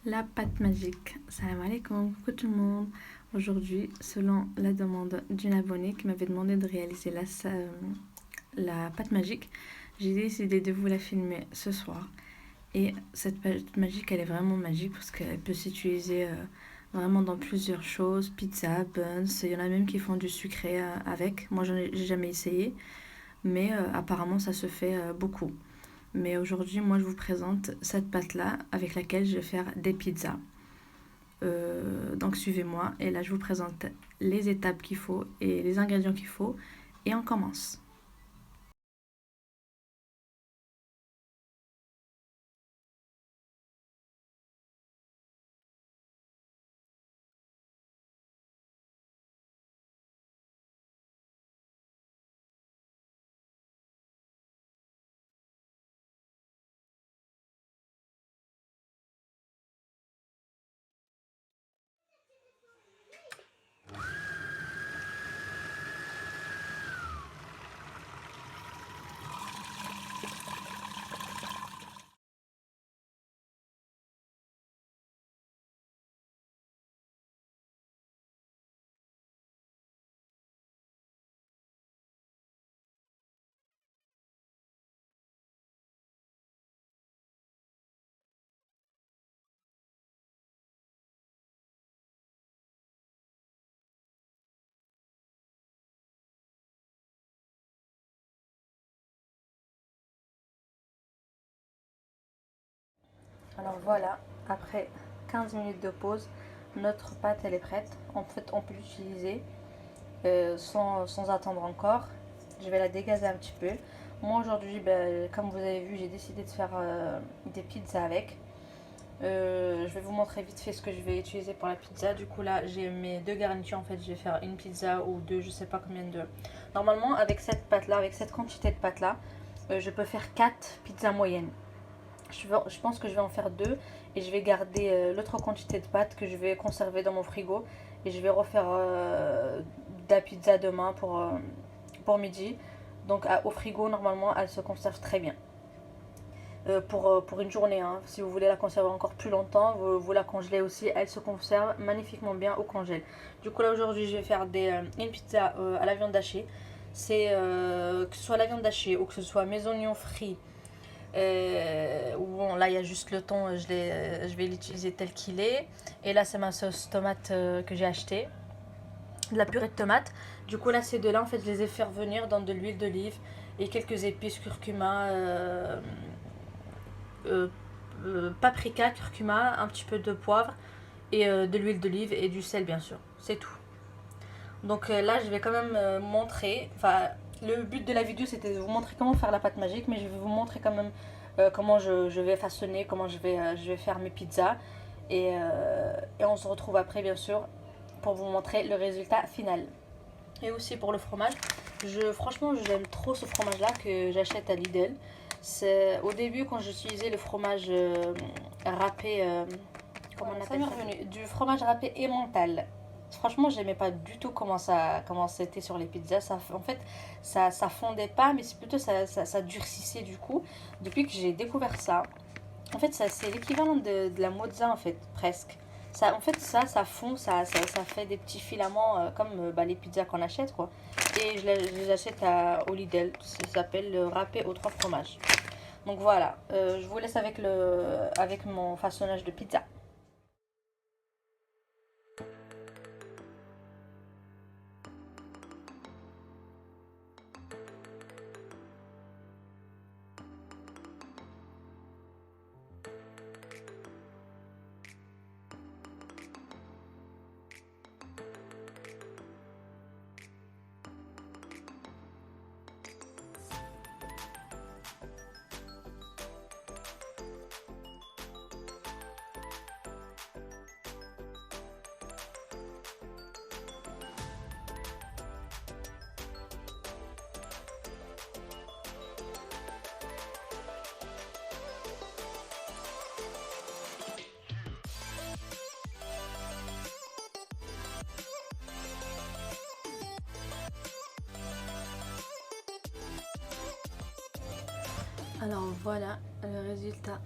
La pâte magique. Salam alaikum, coucou tout le monde. Aujourd'hui, selon la demande d'une abonnée qui m'avait demandé de réaliser la pâte magique, j'ai décidé de vous la filmer ce soir. Et cette pâte magique, elle est vraiment magique parce qu'elle peut s'utiliser vraiment dans plusieurs choses. Pizza, buns, il y en a même qui font du sucré avec. Moi, j'ai jamais essayé, mais apparemment, ça se fait beaucoup. Mais aujourd'hui, moi, je vous présente cette pâte-là avec laquelle je vais faire des pizzas. Donc suivez-moi et là je vous présente les étapes qu'il faut et les ingrédients qu'il faut et on commence. Alors voilà, après 15 minutes de pause, notre pâte elle est prête. En fait on peut l'utiliser sans attendre encore. Je vais la dégazer un petit peu. Moi aujourd'hui, comme vous avez vu, j'ai décidé de faire des pizzas avec. Je vais vous montrer vite fait ce que je vais utiliser pour la pizza. Du coup là j'ai mes deux garnitures. En fait je vais faire une pizza ou deux, je sais pas combien de. Normalement avec cette pâte là, avec cette quantité de pâte là, je peux faire 4 pizzas moyennes. Je pense que je vais en faire deux et je vais garder l'autre quantité de pâte que je vais conserver dans mon frigo. Et je vais refaire de la pizza demain pour midi. Donc au frigo normalement elle se conserve très bien pour une journée, hein. Si vous voulez la conserver encore plus longtemps, vous la congelez aussi. Elle se conserve magnifiquement bien au congèle. Du coup, là aujourd'hui, je vais faire une pizza à la viande hachée. C'est que ce soit la viande hachée ou que ce soit mes oignons frits. Bon, là, il y a juste le thon, je vais l'utiliser tel qu'il est. Et là, c'est ma sauce tomate que j'ai achetée. De la purée de tomate. Du coup, là, ces deux-là, en fait, je les ai fait revenir dans de l'huile d'olive et quelques épices, curcuma, euh, paprika, curcuma, un petit peu de poivre et de l'huile d'olive et du sel bien sûr. C'est tout. Donc là je vais quand même montrer, enfin le but de la vidéo c'était de vous montrer comment faire la pâte magique, mais je vais vous montrer quand même comment je vais façonner, comment je vais faire mes pizzas et on se retrouve après bien sûr pour vous montrer le résultat final. Et aussi pour le fromage, franchement j'aime trop ce fromage là que j'achète à Lidl. C'est au début quand j'utilisais le fromage râpé, comment on appelle ça, revenu, du fromage râpé emmental. Franchement, j'aimais pas du tout comment c'était sur les pizzas. En fait, ça fondait pas, mais c'est plutôt ça durcissait du coup. Depuis que j'ai découvert ça, en fait, c'est l'équivalent de la mozza en fait, presque. Ça, en fait, ça fond, ça fait des petits filaments comme les pizzas qu'on achète quoi. Et je les achète au Lidl. Ça s'appelle le râpé aux trois fromages. Donc voilà, je vous laisse avec mon façonnage de pizza. Alors voilà le résultat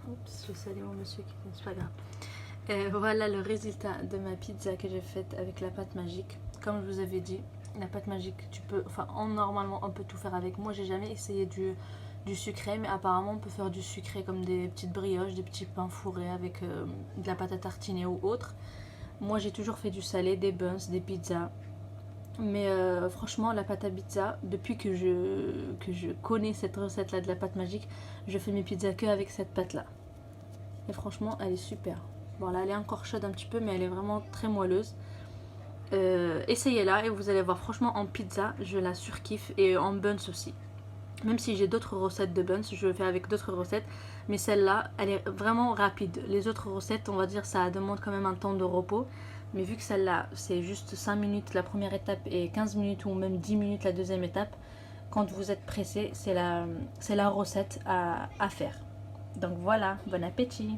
Oups, j'ai salé mon monsieur qui c'est pas grave. Voilà le résultat de ma pizza que j'ai faite avec la pâte magique. Comme je vous avais dit, la pâte magique, tu peux, enfin, normalement, on peut tout faire avec. Moi, j'ai jamais essayé du sucré, mais apparemment, on peut faire du sucré comme des petites brioches, des petits pains fourrés avec de la pâte à tartiner ou autre. Moi, j'ai toujours fait du salé, des buns, des pizzas. Mais franchement, la pâte à pizza, depuis que je connais cette recette-là de la pâte magique, je fais mes pizzas que avec cette pâte-là. Et franchement, elle est super. Bon, là, elle est encore chaude un petit peu, mais elle est vraiment très moelleuse. Essayez-la et vous allez voir, franchement, en pizza, je la surkiffe et en buns aussi. Même si j'ai d'autres recettes de buns, je fais avec d'autres recettes, mais celle-là, elle est vraiment rapide. Les autres recettes, on va dire, ça demande quand même un temps de repos. Mais vu que celle-là, c'est juste 5 minutes la première étape et 15 minutes ou même 10 minutes la deuxième étape, quand vous êtes pressé, c'est la recette à faire. Donc voilà, bon appétit!